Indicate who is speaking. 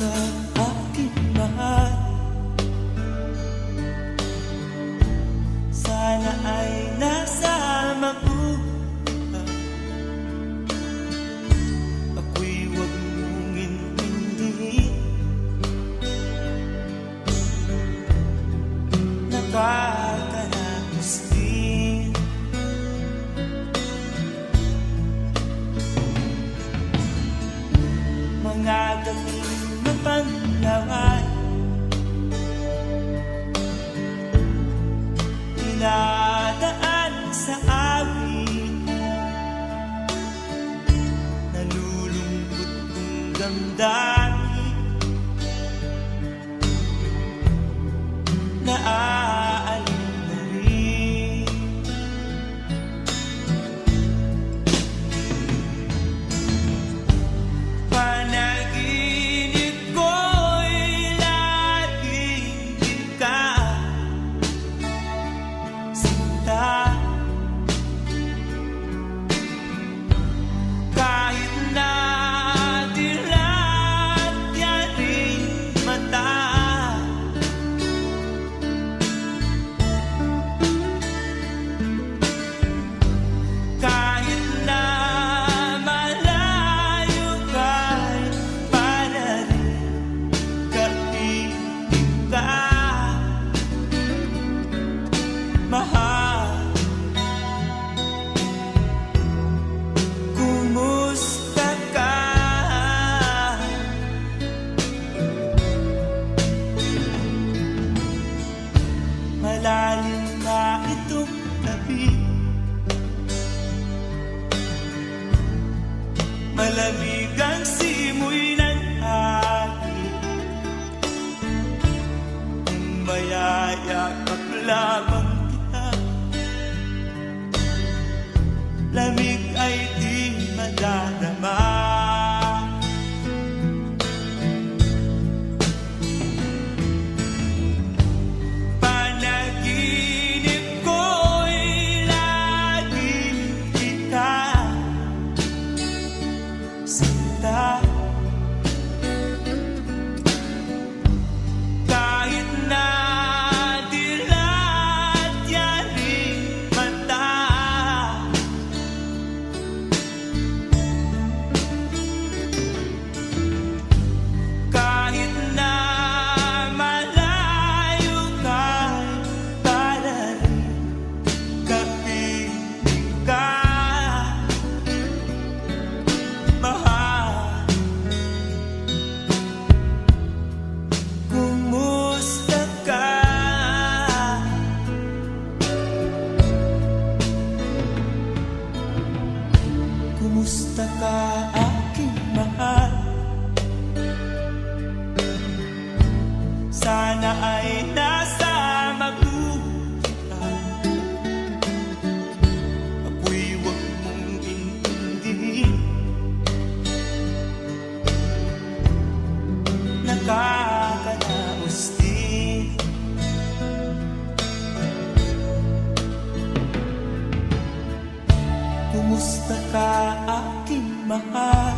Speaker 1: ka, aking mahal. Sana ay nasa mabuti ka. Ako'y huwag mong intindihin. Nakakaraos din. Mga gabing mapanglawan, dinadaan sa amin. Nalulungkot kong damdamin, naaalala na rin. Panaginip ko'y laging ikaw, sinta. Kahit na dilat yaring mata, kahit na malayo ka'y para rin kapiling ka, mahal. Kumusta ka? Malalim na itong gabi, malamig ang simoy ng hangin. Kung mayayakap lamang kita, lamig ay di madarama. Panaginip ko'y laging ikaw, sinta. Kahit na dilat yaring mata, kahit na malayo ka'y para rin kapiling ka, mahal. Kumusta ka? Kumusta ka, aking mahal? Sana ay nasa mabuti ka. Ako'y huwag mong intindihin. Nakakaraos din. Kumusta ka, aking mahal?